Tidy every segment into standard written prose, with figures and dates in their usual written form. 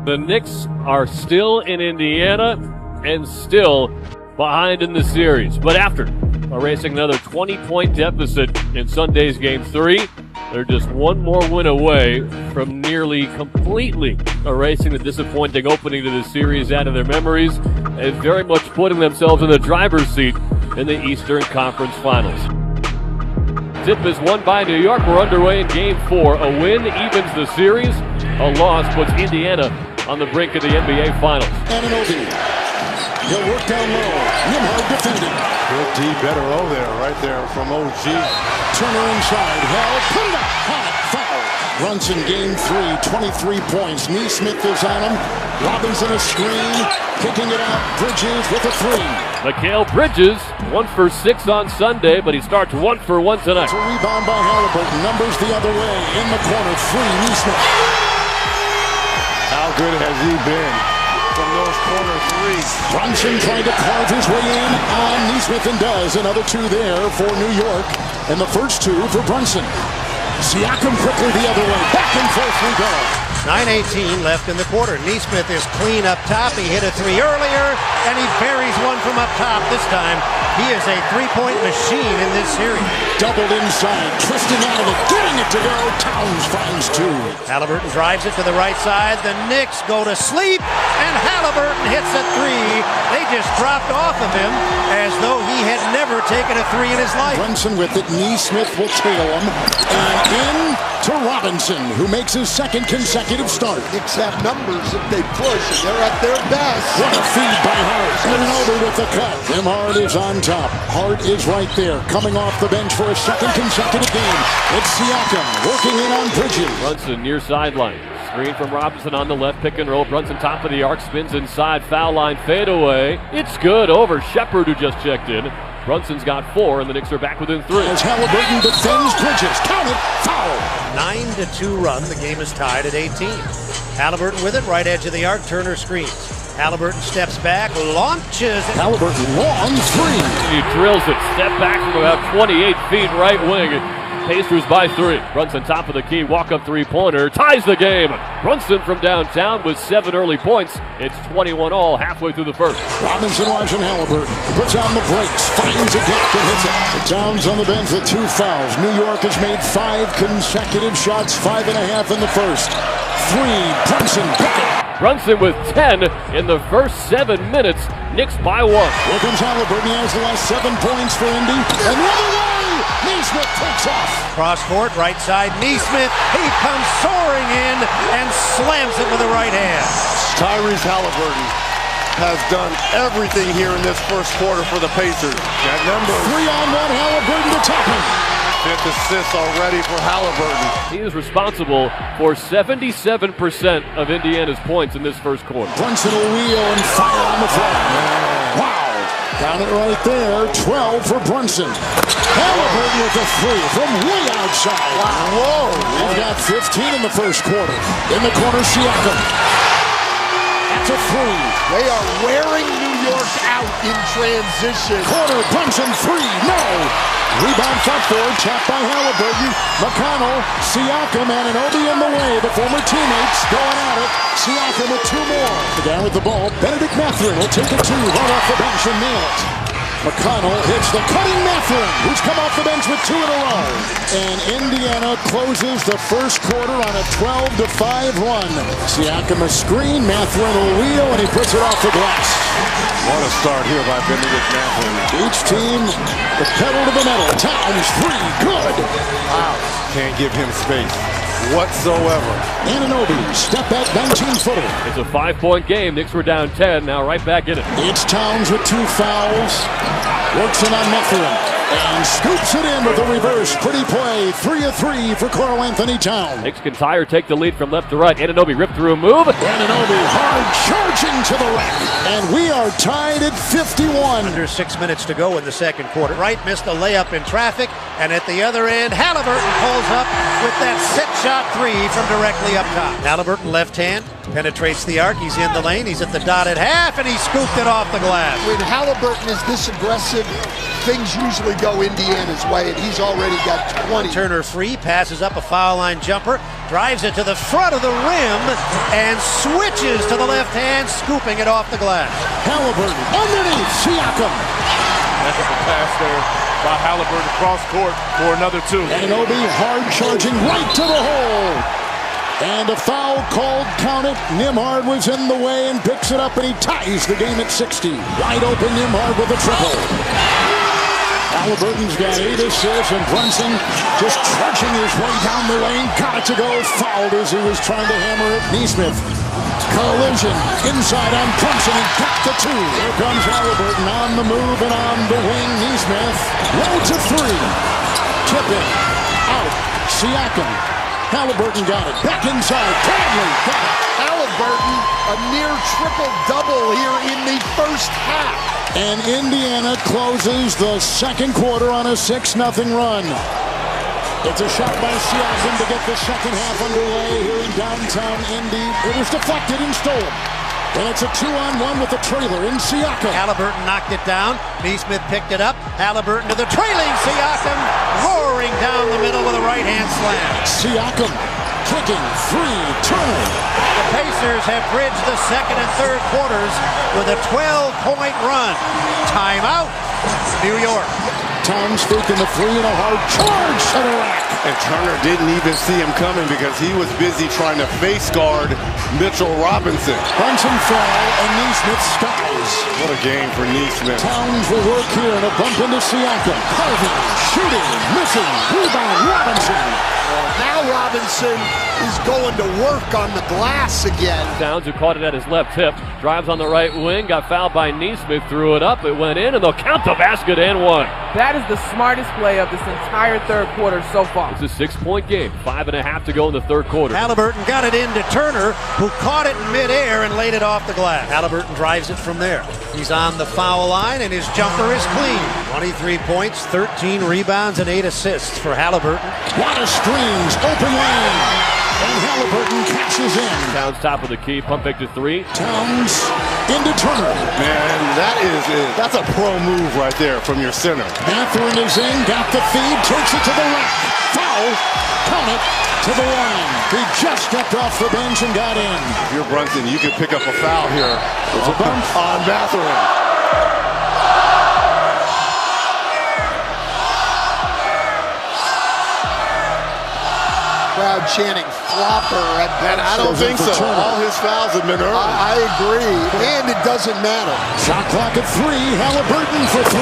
The Knicks are still in Indiana and still behind in the series. But after erasing another 20-point deficit in Sunday's Game 3, they're just one more win away from nearly completely erasing the disappointing opening to the series out of their memories and very much putting themselves in the driver's seat in the Eastern Conference Finals. Tip is won by New York. We're underway in Game 4. A win evens the series. A loss puts Indiana on the brink of the NBA Finals. He'll work down low. Nimhard defending. Good D, better O there, right there from OG. Turner inside. Held. Put it up. Hot. Foul. Brunson Game 3. 23 points. Neesmith is on him. Robinson a screen. Kicking it out. Bridges with a three. Mikal Bridges, 1 for 6 on Sunday, but he starts 1 for 1 tonight. It's a rebound by Halliburton. Numbers the other way. In the corner. Phree. Neesmith. How good has he been from those corner threes? Brunson trying to carve his way in on Neesmith and does. Another two there for New York. And the first two for Brunson. Siakam quickly the other way. Back and forth we go. 9:18 left in the quarter. Neesmith is clean up top. He hit a three earlier, and he buries one from up top this time. He is a three-point machine in this series. Doubled inside, twisting out of it, getting it to go. Towns finds two. Halliburton drives it to the right side. The Knicks go to sleep, and Halliburton hits a three. They just dropped off of him as though he had never taken a three in his life. Brunson with it. Neesmith will tail him. And in to Robinson, who makes his second consecutive start. Knicks have numbers if they push, and they're at their best. What a feed by Hart. And over with the cut. Nimhard is on top. Hart is right there, coming off the bench for a second consecutive game. It's Siakam working in on Bridges. Brunson near sideline. Screen from Robinson on the left, pick and roll. Brunson top of the arc, spins inside, foul line, fade away. It's good over Shepard, who just checked in. Brunson's got 4, and the Knicks are back within 3. As Halliburton defends Bridges. Count it. Foul. 9-2 run. The game is tied at 18. Halliburton with it, right edge of the arc. Turner screens. Halliburton steps back, launches. Halliburton long three. He drills it. Step back from about 28 feet, right wing. Pacers by 3. Brunson top of the key, walk-up three-pointer, ties the game. Brunson from downtown with 7 early points. It's 21 all halfway through the first. Robinson watching Halliburton. Puts on the brakes, finds a gap and hits it. Towns on the bench with 2 fouls. New York has made 5 consecutive shots, 5.5 in the first. 3, Brunson, bucket. Brunson with 10 in the first 7 minutes. Knicks by 1. Here comes Halliburton. He has the last 7 points for Indy. And the other way, Neesmith takes off. Cross court, right side, Neesmith. He comes soaring in and slams it with the right hand. Tyrese Halliburton has done everything here in this first quarter for the Pacers. That number 3-on-1, Halliburton to top him. 5th assist already for Halliburton. He is responsible for 77% of Indiana's points in this first quarter. Brunson will wheel and fire on the fly. Wow. Down it right there. 12 for Brunson. Halliburton with a 3 from way outside. Wow. Whoa. They've got 15 in the first quarter. In the corner, Siakam. That's a 3. They are wearing New York out in transition. Corner, Brunson 3. No. Rebound front forward, tapped by Halliburton. McConnell, Siakam, and Anunoby in the way. The former teammates going at it. Siakam with 2 more. The guy with the ball, Benedict Mathurin, will take it 2, right off the bench and nail it. McConnell hits the cutting Mathurin, who's come off the bench with 2 in a row. And Indiana closes the first quarter on a 12-5 run. Siakam a screen, Mathurin will wheel, and he puts it off the glass. What a start here by Benedict Mathurin. Each team, the pedal to the metal. Towns 3, good. Wow. Can't give him space whatsoever. Anunoby, step back 19-footer. It's a 5-point game. Knicks were down 10, now right back in it. It's Towns with 2 fouls. Works in on Mathurin. And scoops it in with a reverse. Pretty play. 3 of 3 for Karl Anthony Towns. Knicks can tie or take the lead from left to right. Anunoby ripped through a move. Anunoby hard charging to the rack. And we are tied at 51. Under 6 minutes to go in the second quarter. Wright missed a layup in traffic. And at the other end, Halliburton pulls up with that set shot 3 from directly up top. Halliburton left hand, Penetrates the arc, he's in the lane, he's at the dotted half, and he scooped it off the glass. When Halliburton is this aggressive, things usually go Indiana's way, and he's already got 20. Turner Phree passes up a foul line jumper, drives it to the front of the rim, and switches to the left hand, scooping it off the glass. Halliburton underneath Siakam. That's a pass there by Halliburton across court for another two. Anunoby hard charging right to the hole. And a foul called, count it. Nembhard was in the way and picks it up, and he ties the game at 60. Wide open Nembhard with a triple. Halliburton's got 8 assists, and Brunson just trudging his way down the lane. Got it to go. Fouled as he was trying to hammer it. Nesmith. Collision inside on Brunson, and got the 2. Here comes Halliburton on the move and on the wing. Nesmith low to 3. Tip it. Out. Siakam. Halliburton got it. Back inside. Bradley got it. Halliburton, a near triple-double here in the first half. And Indiana closes the second quarter on a 6-0 run. It's a shot by Siakam to get the second half underway here in downtown Indy. It was deflected and stolen. And it's a 2-on-1 with the trailer in Siakam. Halliburton knocked it down. Nesmith picked it up. Halliburton to the trailing Siakam, roaring down the middle with a right-hand slam. Siakam kicking, free, Turner. The Pacers have bridged the second and third quarters with a 12-point run. Timeout, New York. Towns faking the 3 and a hard charge to the rack. And Turner didn't even see him coming because he was busy trying to face guard Mitchell Robinson. Brunson foul, and Nesmith skies. What a game for Nesmith. Towns will work here, and a bump into Siakam. Harvey shooting, missing, rebound, Robinson. Now Robinson is going to work on the glass again. Towns, who caught it at his left hip, drives on the right wing, got fouled by Nesmith, threw it up, it went in, and they'll count the basket and 1. That is the smartest play of this entire third quarter so far. It's a 6-point game, 5.5 to go in the third quarter. Halliburton got it into Turner, who caught it in midair and laid it off the glass. Halliburton drives it from there. He's on the foul line, and his jumper is clean. 23 points, 13 rebounds, and 8 assists for Halliburton. Lot of screens, open lane, and Halliburton cashes in. Towns top of the key, pump fake to 3. Towns into Turner. Man, that's a pro move right there from your center. Mathurin is in, got the feed, takes it to the rack. Foul, count it, to the line. He just stepped off the bench and got in. If you're Brunson, you can pick up a foul here. It's a bump on Mathurin. Crowd chanting flopper at And I don't think so. All his fouls have been earned. I agree, and it doesn't matter. Shot clock at 3. Halliburton for 3.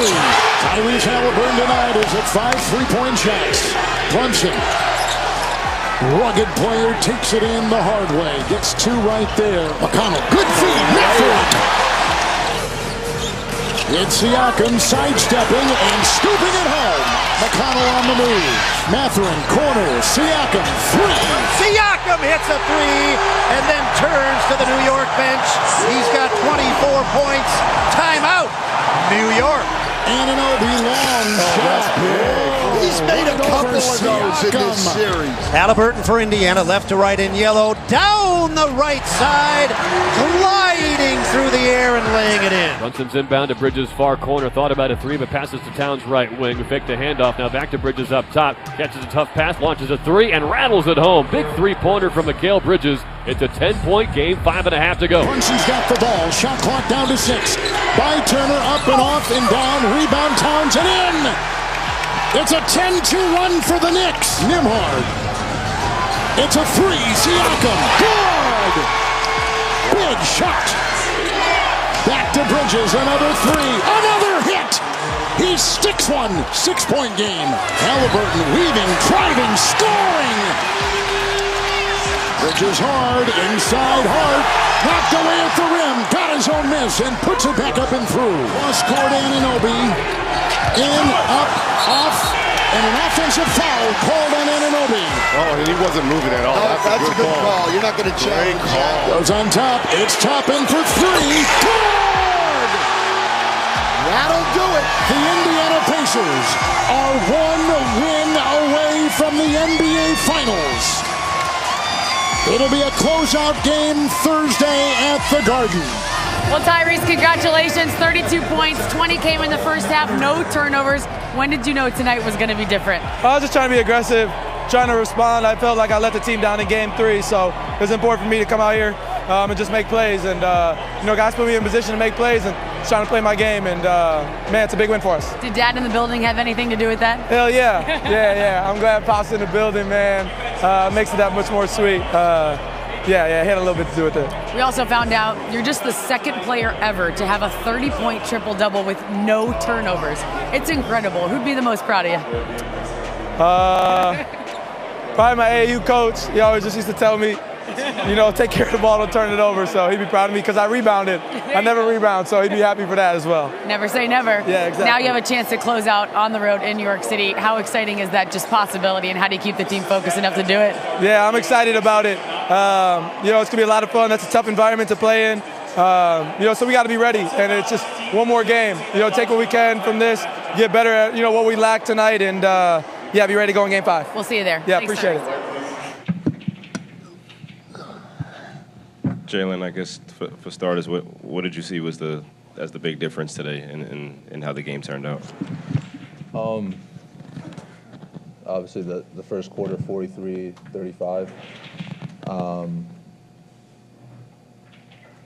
Tyrese Halliburton tonight is at 5 3-point shots. Brunson, rugged player, takes it in the hard way. Gets 2 right there. McConnell, good feed. Mathurin. It's Siakam sidestepping and scooping it home. McConnell on the move. Mathurin, corner, Siakam, 3. Siakam hits a 3 and then turns to the New York bench. He's got 24 points. Timeout, New York. Anunoby long shot. He's made a couple of those in this series. Halliburton for Indiana, left to right in yellow, down the right side, gliding through the air and laying it in. Brunson's inbound to Bridges' far corner, thought about a 3, but passes to Towns' right wing, who faked the handoff, now back to Bridges up top, catches a tough pass, launches a 3, and rattles it home. Big 3-pointer from Mikal Bridges. It's a 10-point game, 5.5 to go. Brunson's got the ball, shot clock down to 6. By Turner, up and off and down, rebound Towns and in! It's a 10-2 run for the Knicks. Nembhard. It's a 3. Siakam. Good. Big shot. Back to Bridges. Another 3. Another hit. He sticks one. 6-point game. Halliburton weaving, driving, scoring. Bridges hard. Inside Hart. Knocked away at the rim. Got his own miss and puts it back up and through. Cross court Anunoby. In, up, off, and an offensive foul called on Anunoby. Oh, and he wasn't moving at all. That's a good call. You're not going to challenge that. Goes on top. It's Toppin for 3. Good! That'll do it. The Indiana Pacers are 1 win away from the NBA Finals. It'll be a closeout game Thursday at the Garden. Well, Tyrese, congratulations. 32 points, 20 came in the first half, no turnovers. When did you know tonight was going to be different? I was just trying to be aggressive, trying to respond. I felt like I let the team down in game 3, so it was important for me to come out here and just make plays. And, guys put me in position to make plays and just trying to play my game. And, man, it's a big win for us. Did Dad in the building have anything to do with that? Hell yeah. Yeah. I'm glad Pop's in the building, man. Makes it that much more sweet. Yeah, it had a little bit to do with it. We also found out you're just the second player ever to have a 30-point triple-double with no turnovers. It's incredible. Who'd be the most proud of you? Probably my AAU coach. He always just used to tell me, take care of the ball, don't turn it over. So he'd be proud of me because I rebounded. I never rebound, so he'd be happy for that as well. Never say never. Yeah, exactly. Now you have a chance to close out on the road in New York City. How exciting is that just possibility, and how do you keep the team focused enough to do it? Yeah, I'm excited about it. It's going to be a lot of fun. That's a tough environment to play in. So we got to be ready, and it's just one more game. Take what we can from this, get better at, what we lacked tonight, and, be ready to go in Game 5. We'll see you there. Yeah, Thanks, appreciate Tyrese. it. Jalen, I guess for starters, what did you see was the big difference today in how the game turned out? Obviously, the first quarter, 43-35.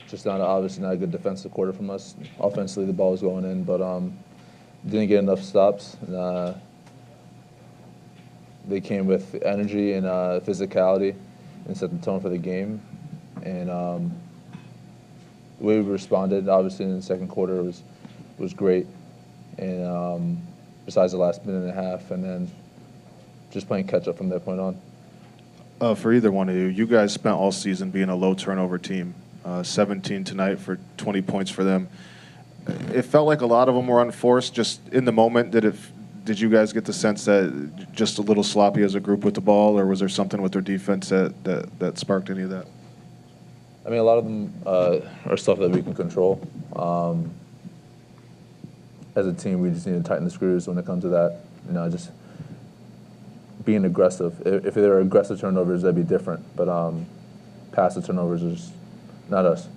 Just obviously not a good defensive quarter from us. Offensively, the ball was going in, but didn't get enough stops. They came with energy and physicality and set the tone for the game. And the way we responded, obviously, in the second quarter was great. And besides the last minute and a half, and then just playing catch-up from that point on. For either one of you, you guys spent all season being a low-turnover team. 17 tonight for 20 points for them. It felt like a lot of them were unforced. Just in the moment, did you guys get the sense that just a little sloppy as a group with the ball, or was there something with their defense that sparked any of that? I mean, a lot of them are stuff that we can control. As a team, we just need to tighten the screws when it comes to that. Just being aggressive. If there are aggressive turnovers, that'd be different. But passive turnovers is not us.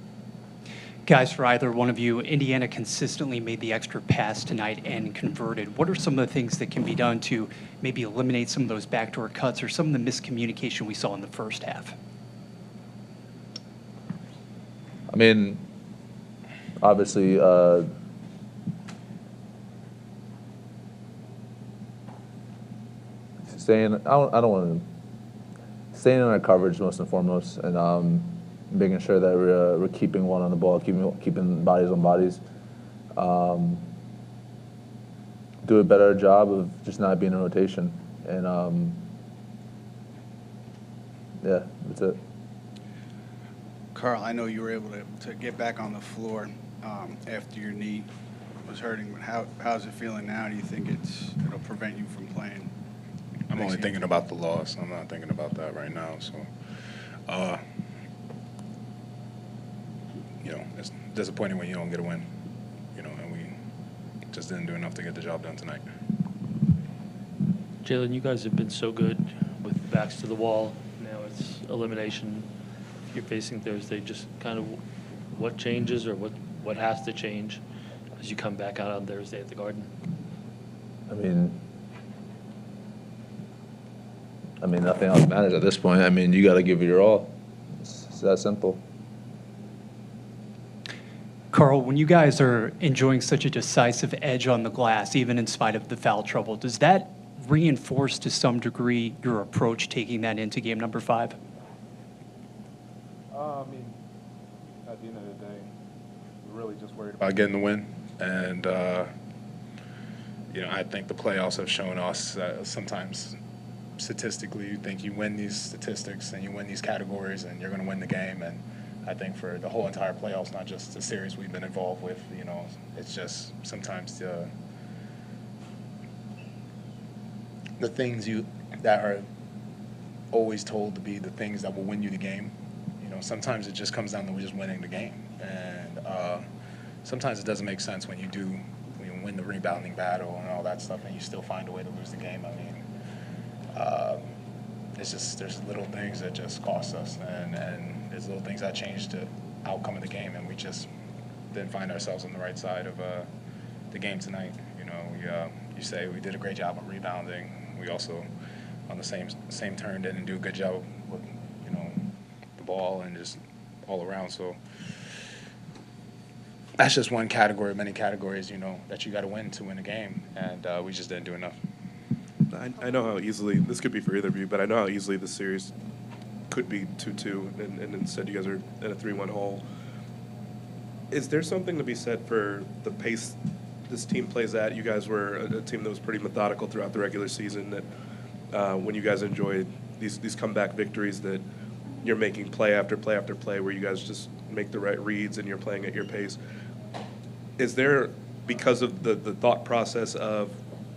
Guys, for either one of you, Indiana consistently made the extra pass tonight and converted. What are some of the things that can be done to maybe eliminate some of those backdoor cuts or some of the miscommunication we saw in the first half? I mean, obviously, staying in our coverage most and foremost, and making sure that we're keeping one on the ball, keeping bodies on bodies. Do a better job of just not being in rotation, and that's it. Carl, I know you were able to get back on the floor after your knee was hurting. But how's it feeling now? Do you think it'll prevent you from playing? I'm only thinking about the loss. I'm not thinking about that right now. So, it's disappointing when you don't get a win. And we just didn't do enough to get the job done tonight. Jalen, you guys have been so good with backs to the wall. Now it's elimination. You're facing Thursday. Just kind of what changes or what has to change as you come back out on Thursday at the Garden? I mean, nothing else matters at this point. I mean, you got to give it your all. It's that simple. Carl, when you guys are enjoying such a decisive edge on the glass, even in spite of the foul trouble, does that reinforce to some degree your approach taking that into game number 5? At the end of the day, we're really just worried about getting the win. And, I think the playoffs have shown us that sometimes statistically you think you win these statistics and you win these categories and you're going to win the game. And I think for the whole entire playoffs, not just the series we've been involved with, it's just sometimes the things that are always told to be the things that will win you the game. Sometimes it just comes down to just winning the game. And sometimes it doesn't make sense when you win the rebounding battle and all that stuff and you still find a way to lose the game. it's just there's little things that just cost us, and there's little things that change the outcome of the game, and we just didn't find ourselves on the right side of the game tonight. You say we did a great job of rebounding. We also, on the same turn, didn't do a good job with the ball and just all around. So that's just one category of many categories, that you got to win a game, and we just didn't do enough. I know how easily, this could be for either of you, but I know how easily this series could be 2-2, and instead you guys are in a 3-1 hole. Is there something to be said for the pace this team plays at? You guys were a team that was pretty methodical throughout the regular season, that when you guys enjoyed these comeback victories, that you're making play after play after play where you guys just make the right reads and you're playing at your pace. Is there, because of the thought process of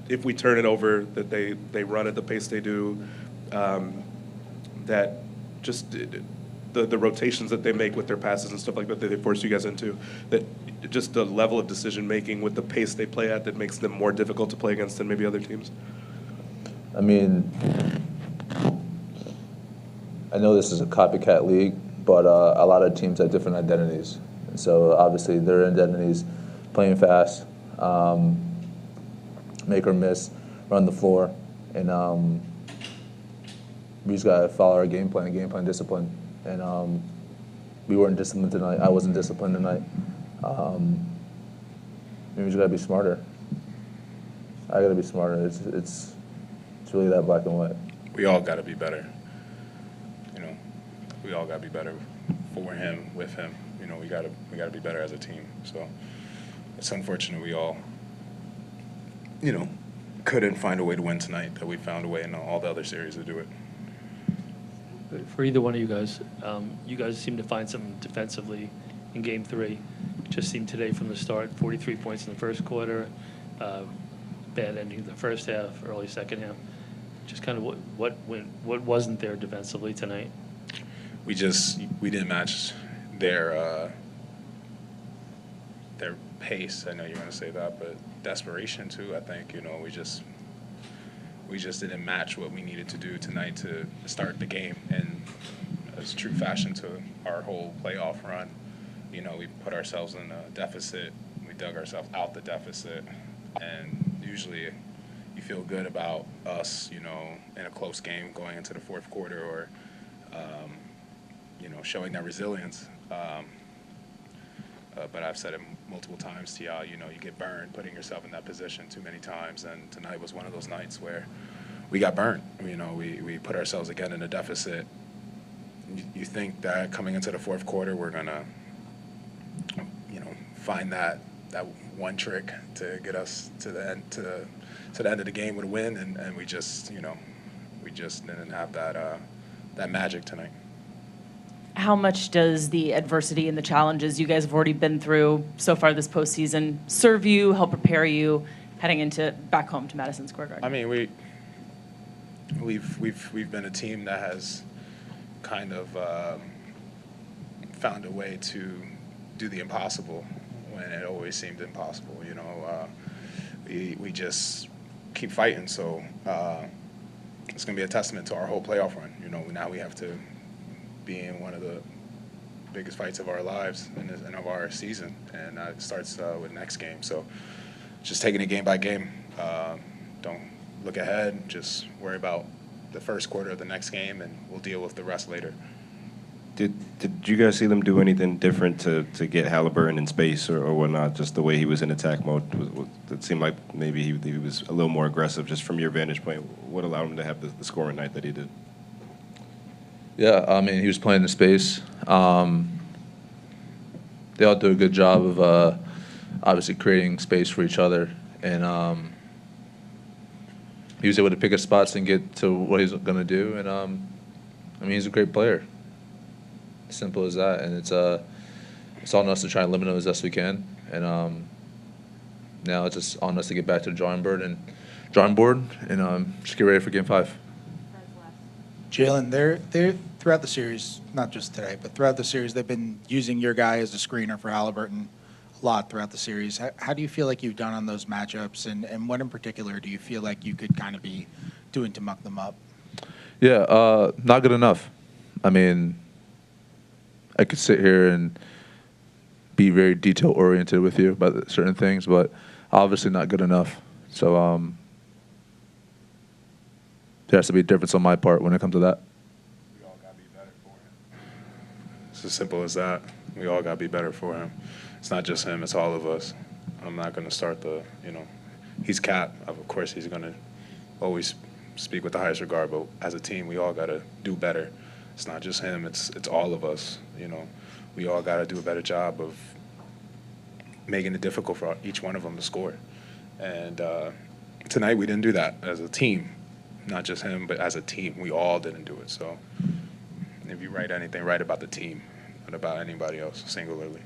if we turn it over, that they run at the pace they do, that just the rotations that they make with their passes and stuff like that they force you guys into, that just the level of decision-making with the pace they play at that makes them more difficult to play against than maybe other teams? I mean, I know this is a copycat league, but a lot of teams have different identities. And so obviously their identities, playing fast, make or miss, run the floor, and we just got to follow our game plan discipline. And we weren't disciplined tonight. I wasn't disciplined tonight. We just got to be smarter. I got to be smarter. It's really that black and white. We all got to be better. We all got to be better for him, with him. We got to be better as a team. So it's unfortunate we all, couldn't find a way to win tonight, that we found a way in all the other series to do it. For either one of you guys seem to find something defensively in Game 3. It just seemed today from the start, 43 points in the first quarter, bad ending the first half, early second half. Just kind of what wasn't there defensively tonight? We didn't match their pace. I know you're going to say that, but desperation too. I think we just didn't match what we needed to do tonight to start the game, and as true fashion to our whole playoff run. We put ourselves in a deficit. We dug ourselves out the deficit, and usually you feel good about us, in a close game going into the fourth quarter, or showing that resilience. But I've said it multiple times to y'all, you get burned putting yourself in that position too many times, and tonight was one of those nights where we got burnt. We put ourselves again in a deficit. You think that coming into the fourth quarter we're gonna, find that one trick to get us to the end of the game with a win, and we just didn't have that magic tonight. How much does the adversity and the challenges you guys have already been through so far this postseason serve you, help prepare you heading into back home to Madison Square Garden? I mean, we've been a team that has kind of found a way to do the impossible when it always seemed impossible. We just keep fighting. So it's going to be a testament to our whole playoff run. Now we have to be in one of the biggest fights of our lives and of our season, and it starts with next game. So just taking it game by game. Don't look ahead, just worry about the first quarter of the next game, and we'll deal with the rest later. Did you guys see them do anything different to get Halliburton in space or whatnot, just the way he was in attack mode? It seemed like maybe he was a little more aggressive, just from your vantage point. What allowed him to have the scoring night that he did? Yeah, I mean, he was playing in space. They all do a good job of obviously creating space for each other. And he was able to pick his spots and get to what he's going to do. And, I mean, he's a great player. Simple as that. And it's on us to try and limit him as best we can. And now it's just on us to get back to the drawing board and just get ready for Game 5. Jalen, they're throughout the series, not just today, but throughout the series, they've been using your guy as a screener for Halliburton a lot throughout the series. How do you feel like you've done on those matchups, and what in particular do you feel like you could kind of be doing to muck them up? Yeah, not good enough. I mean, I could sit here and be very detail oriented with you about certain things, but obviously not good enough. So there has to be a difference on my part when it comes to that. It's as simple as that. We all got to be better for him. It's not just him, it's all of us. I'm not going to start he's Cap. Of course, he's going to always speak with the highest regard, but as a team, we all got to do better. It's not just him, it's all of us. We all got to do a better job of making it difficult for each one of them to score. And tonight, we didn't do that as a team. Not just him, but as a team, we all didn't do it. So if you write anything, write about the team, not about anybody else singularly.